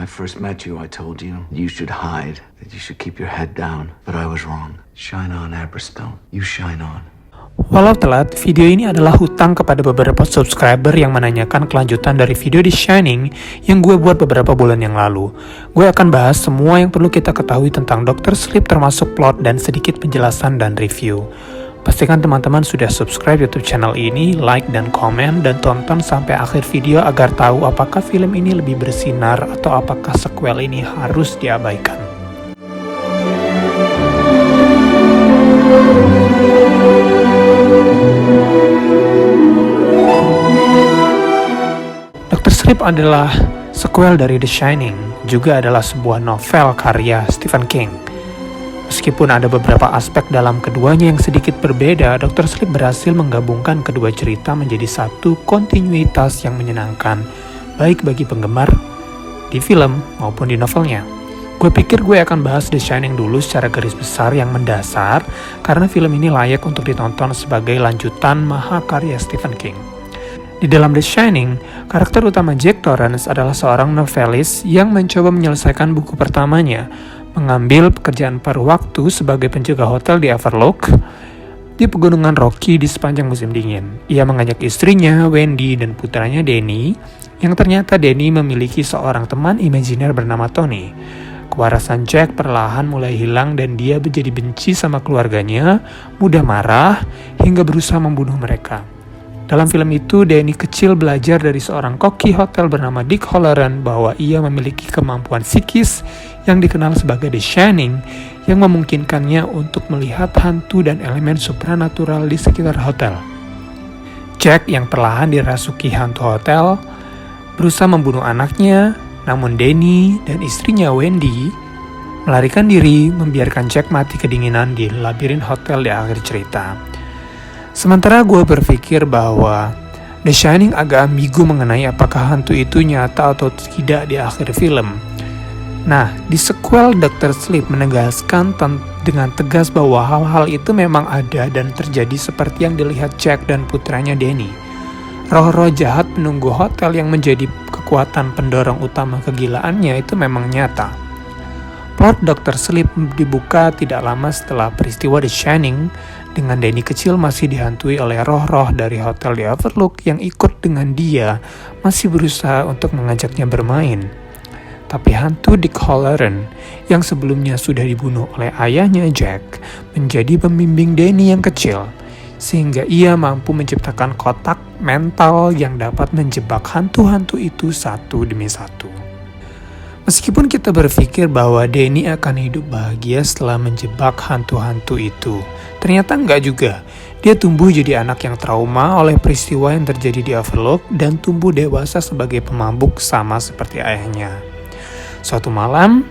first met you, I told you you should hide, that you should keep your head down. But I was wrong. Shine on, Aberstone. You shine on. Walau telat, video ini adalah hutang kepada beberapa subscriber yang menanyakan kelanjutan dari video The Shining yang gue buat beberapa bulan yang lalu. Gue akan bahas semua yang perlu kita ketahui tentang Dr. Sleep termasuk plot dan sedikit penjelasan dan review. Pastikan teman-teman sudah subscribe YouTube channel ini, like dan komen, dan tonton sampai akhir video agar tahu apakah film ini lebih bersinar atau apakah sequel ini harus diabaikan. Dr. Sleep adalah sequel dari The Shining, juga adalah sebuah novel karya Stephen King. Meskipun ada beberapa aspek dalam keduanya yang sedikit berbeda, Dr. Sleep berhasil menggabungkan kedua cerita menjadi satu kontinuitas yang menyenangkan, baik bagi penggemar di film maupun di novelnya. Gue pikir gue akan bahas The Shining dulu secara garis besar yang mendasar, karena film ini layak untuk ditonton sebagai lanjutan mahakarya Stephen King. Di dalam The Shining, karakter utama Jack Torrance adalah seorang novelis yang mencoba menyelesaikan buku pertamanya, mengambil pekerjaan paruh waktu sebagai penjaga hotel di Overlook di pegunungan Rocky di sepanjang musim dingin. Ia mengajak istrinya, Wendy, dan putranya Danny, yang ternyata Danny memiliki seorang teman imajiner bernama Tony. Kewarasan Jack perlahan mulai hilang dan dia menjadi benci sama keluarganya, mudah marah, hingga berusaha membunuh mereka. Dalam film itu, Danny kecil belajar dari seorang koki hotel bernama Dick Hallorann bahwa ia memiliki kemampuan psikis yang dikenal sebagai The Shining yang memungkinkannya untuk melihat hantu dan elemen supranatural di sekitar hotel. Jack yang perlahan dirasuki hantu hotel berusaha membunuh anaknya, namun Danny dan istrinya Wendy melarikan diri membiarkan Jack mati kedinginan di labirin hotel di akhir cerita. Sementara gue berpikir bahwa The Shining agak ambigu mengenai apakah hantu itu nyata atau tidak di akhir film. Nah, di sequel Dr. Sleep menegaskan dengan tegas bahwa hal-hal itu memang ada dan terjadi seperti yang dilihat Jack dan putranya Danny. Roh-roh jahat penunggu hotel yang menjadi kekuatan pendorong utama kegilaannya itu memang nyata. Plot Dr. Sleep dibuka tidak lama setelah peristiwa The Shining, dengan Danny kecil masih dihantui oleh roh-roh dari hotel di Overlook yang ikut dengan dia, masih berusaha untuk mengajaknya bermain. Tapi hantu Dick Hallorann yang sebelumnya sudah dibunuh oleh ayahnya Jack menjadi pembimbing Danny yang kecil, sehingga ia mampu menciptakan kotak mental yang dapat menjebak hantu-hantu itu satu demi satu. Meskipun kita berpikir bahwa Danny akan hidup bahagia setelah menjebak hantu-hantu itu, ternyata enggak juga. Dia tumbuh jadi anak yang trauma oleh peristiwa yang terjadi di Overlook dan tumbuh dewasa sebagai pemabuk sama seperti ayahnya. Suatu malam,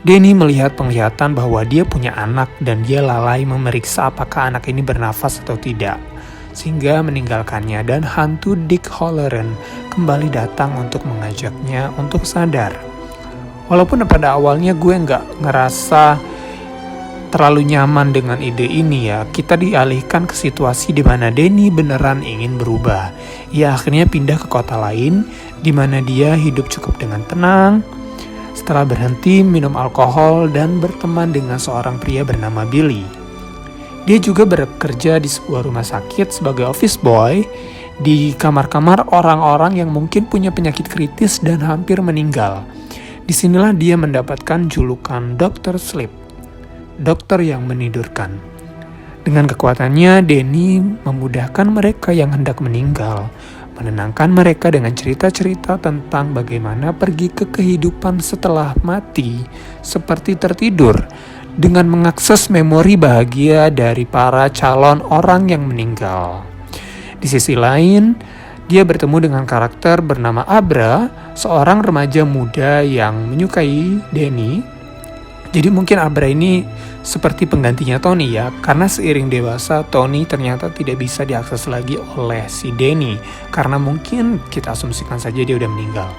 Danny melihat penglihatan bahwa dia punya anak dan dia lalai memeriksa apakah anak ini bernafas atau tidak, sehingga meninggalkannya dan hantu Dick Hallorann kembali datang untuk mengajaknya untuk sadar. Walaupun pada awalnya gue nggak ngerasa terlalu nyaman dengan ide ini ya, kita dialihkan ke situasi di mana Danny beneran ingin berubah. Ia akhirnya pindah ke kota lain, di mana dia hidup cukup dengan tenang, setelah berhenti minum alkohol dan berteman dengan seorang pria bernama Billy. Dia juga bekerja di sebuah rumah sakit sebagai office boy, di kamar-kamar orang-orang yang mungkin punya penyakit kritis dan hampir meninggal. Disinilah dia mendapatkan julukan Dr. Sleep, dokter yang menidurkan. Dengan kekuatannya, Danny memudahkan mereka yang hendak meninggal, menenangkan mereka dengan cerita-cerita tentang bagaimana pergi ke kehidupan setelah mati, seperti tertidur, dengan mengakses memori bahagia dari para calon orang yang meninggal. Di sisi lain, dia bertemu dengan karakter bernama Abra, seorang remaja muda yang menyukai Danny. Jadi mungkin Abra ini seperti penggantinya Tony ya, karena seiring dewasa Tony ternyata tidak bisa diakses lagi oleh si Danny, karena mungkin kita asumsikan saja dia udah meninggal.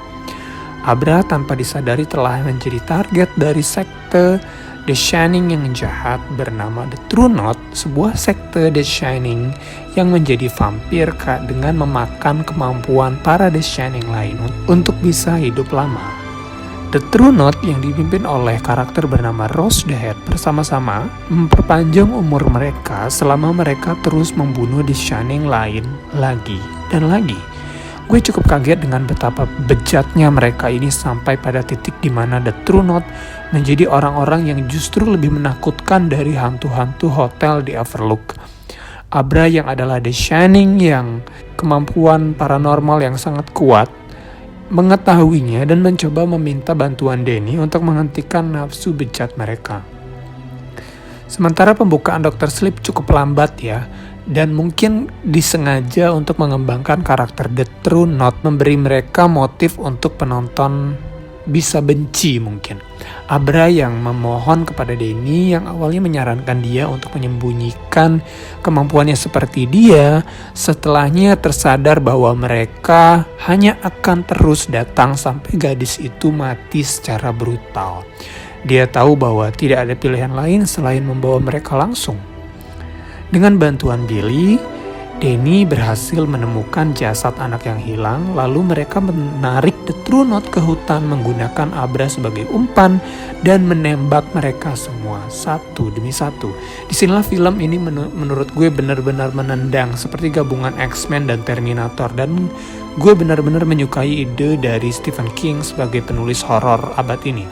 Abra tanpa disadari telah menjadi target dari sekte The Shining yang jahat bernama The True Knot, sebuah sekte The Shining yang menjadi vampir dengan memakan kemampuan para The Shining lain untuk bisa hidup lama. The True Knot yang dipimpin oleh karakter bernama Rose the Head bersama-sama memperpanjang umur mereka selama mereka terus membunuh The Shining lain lagi dan lagi. Gue cukup kaget dengan betapa bejatnya mereka ini sampai pada titik di mana The True Knot menjadi orang-orang yang justru lebih menakutkan dari hantu-hantu hotel di Overlook. Abra yang adalah The Shining yang kemampuan paranormal yang sangat kuat mengetahuinya dan mencoba meminta bantuan Danny untuk menghentikan nafsu bejat mereka. Sementara pembukaan Dr. Sleep cukup lambat ya, dan mungkin disengaja untuk mengembangkan karakter The True Knot, memberi mereka motif untuk penonton bisa benci mungkin. Abra yang memohon kepada Danny yang awalnya menyarankan dia untuk menyembunyikan kemampuannya seperti dia, setelahnya tersadar bahwa mereka hanya akan terus datang sampai gadis itu mati secara brutal. Dia tahu bahwa tidak ada pilihan lain selain membawa mereka langsung. Dengan bantuan Billy, Danny berhasil menemukan jasad anak yang hilang, lalu mereka menarik The True Knot ke hutan menggunakan Abra sebagai umpan dan menembak mereka semua satu demi satu. Disinilah film ini menurut gue benar-benar menendang seperti gabungan X-Men dan Terminator, dan gue benar-benar menyukai ide dari Stephen King sebagai penulis horor abad ini.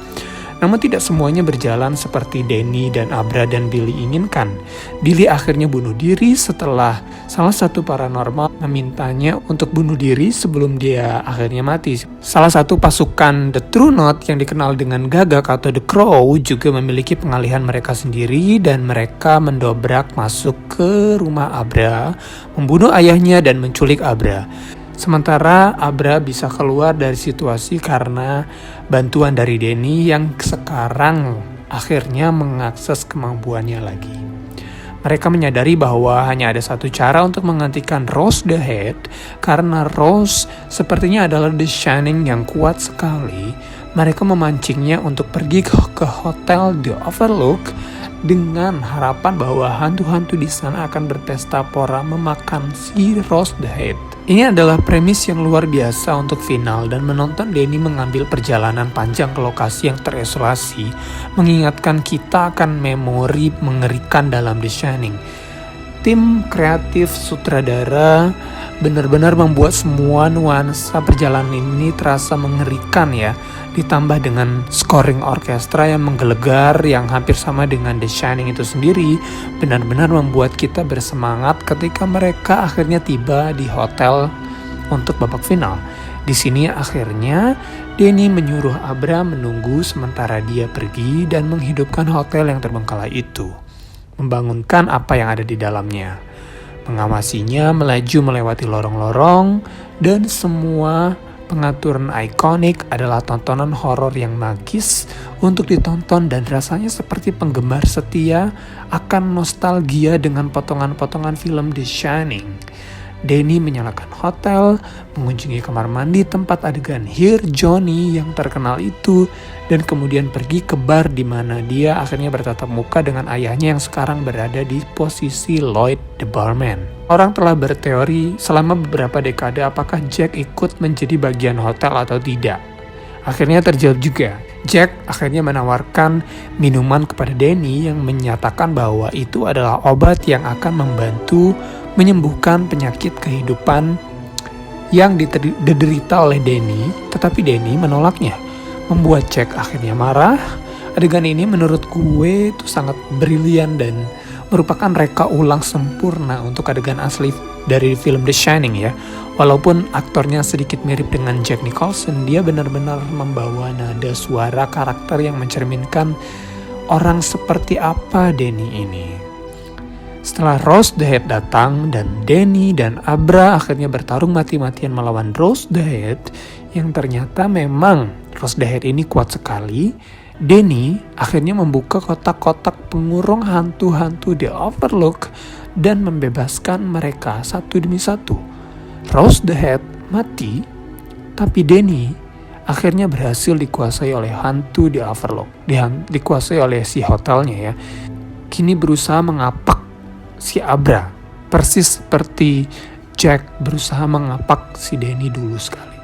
Namun tidak semuanya berjalan seperti Danny dan Abra dan Billy inginkan. Billy akhirnya bunuh diri setelah salah satu paranormal memintanya untuk bunuh diri sebelum dia akhirnya mati. Salah satu pasukan The True Knot yang dikenal dengan Gagak atau The Crow juga memiliki pengalihan mereka sendiri dan mereka mendobrak masuk ke rumah Abra, membunuh ayahnya dan menculik Abra. Sementara Abra bisa keluar dari situasi karena bantuan dari Danny yang sekarang akhirnya mengakses kemampuannya lagi. Mereka menyadari bahwa hanya ada satu cara untuk menggantikan Rose the Head, karena Rose sepertinya adalah The Shining yang kuat sekali. Mereka memancingnya untuk pergi ke hotel The Overlook dengan harapan bahwa hantu-hantu di sana akan berpesta pora memakan si Rose the Head. Ini adalah premis yang luar biasa untuk final, dan menonton Danny mengambil perjalanan panjang ke lokasi yang terisolasi mengingatkan kita akan memori mengerikan dalam The Shining. Tim kreatif sutradara benar-benar membuat semua nuansa perjalanan ini terasa mengerikan ya, ditambah dengan scoring orkestra yang menggelegar yang hampir sama dengan The Shining itu sendiri, benar-benar membuat kita bersemangat ketika mereka akhirnya tiba di hotel untuk babak final. Di sini akhirnya Danny menyuruh Abra menunggu sementara dia pergi dan menghidupkan hotel yang terbengkalai itu, membangunkan apa yang ada di dalamnya, mengawasinya melaju melewati lorong-lorong, dan semua pengaturan ikonik adalah tontonan horor yang magis untuk ditonton dan rasanya seperti penggemar setia akan nostalgia dengan potongan-potongan film The Shining. Danny menyalakan hotel, mengunjungi kamar mandi tempat adegan Here Johnny yang terkenal itu, dan kemudian pergi ke bar di mana dia akhirnya bertatap muka dengan ayahnya yang sekarang berada di posisi Lloyd the barman. Orang telah berteori selama beberapa dekade apakah Jack ikut menjadi bagian hotel atau tidak. Akhirnya terjawab juga. Jack akhirnya menawarkan minuman kepada Danny yang menyatakan bahwa itu adalah obat yang akan membantu menyembuhkan penyakit kehidupan yang diderita oleh Danny, tetapi Danny menolaknya, membuat Jack akhirnya marah. Adegan ini menurut gue itu sangat brilian dan merupakan reka ulang sempurna untuk adegan asli dari film The Shining ya. Walaupun aktornya sedikit mirip dengan Jack Nicholson, dia benar-benar membawa nada suara karakter yang mencerminkan orang seperti apa Danny ini. Setelah Rose the Head datang dan Danny dan Abra akhirnya bertarung mati-matian melawan Rose the Head yang ternyata memang Rose the Head ini kuat sekali, Danny akhirnya membuka kotak-kotak pengurung hantu-hantu The Overlook dan membebaskan mereka satu demi satu. Rose the Head mati, tapi Danny akhirnya berhasil dikuasai oleh hantu The Overlook, dikuasai oleh si hotelnya ya. Kini berusaha mengapak si Abra, persis seperti Jack berusaha mengapak si Danny dulu sekali.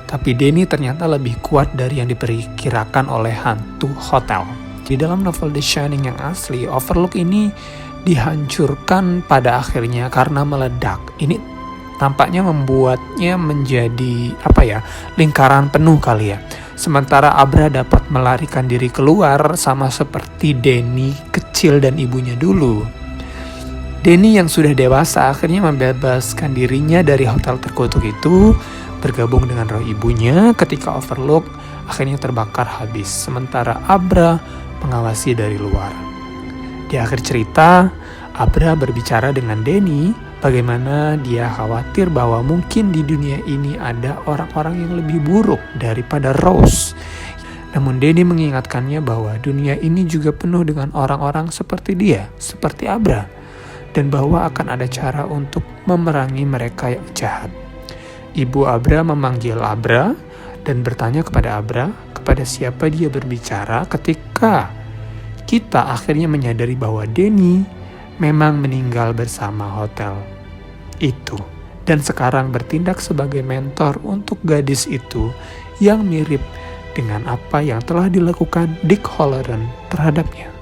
Tapi Danny ternyata lebih kuat dari yang diperkirakan oleh hantu hotel. Di dalam novel The Shining yang asli, Overlook ini dihancurkan pada akhirnya karena meledak. Ini tampaknya membuatnya menjadi lingkaran penuh kali ya. Sementara Abra dapat melarikan diri keluar sama seperti Danny kecil dan ibunya dulu. Danny yang sudah dewasa akhirnya membebaskan dirinya dari hotel terkutuk itu, bergabung dengan roh ibunya ketika Overlook akhirnya terbakar habis. Sementara Abra mengawasi dari luar. Di akhir cerita, Abra berbicara dengan Danny bagaimana dia khawatir bahwa mungkin di dunia ini ada orang-orang yang lebih buruk daripada Rose. Namun Danny mengingatkannya bahwa dunia ini juga penuh dengan orang-orang seperti dia, seperti Abra, dan bahwa akan ada cara untuk memerangi mereka yang jahat. Ibu Abra memanggil Abra dan bertanya kepada Abra kepada siapa dia berbicara ketika kita akhirnya menyadari bahwa Danny memang meninggal bersama hotel itu dan sekarang bertindak sebagai mentor untuk gadis itu yang mirip dengan apa yang telah dilakukan Dick Hallorann terhadapnya.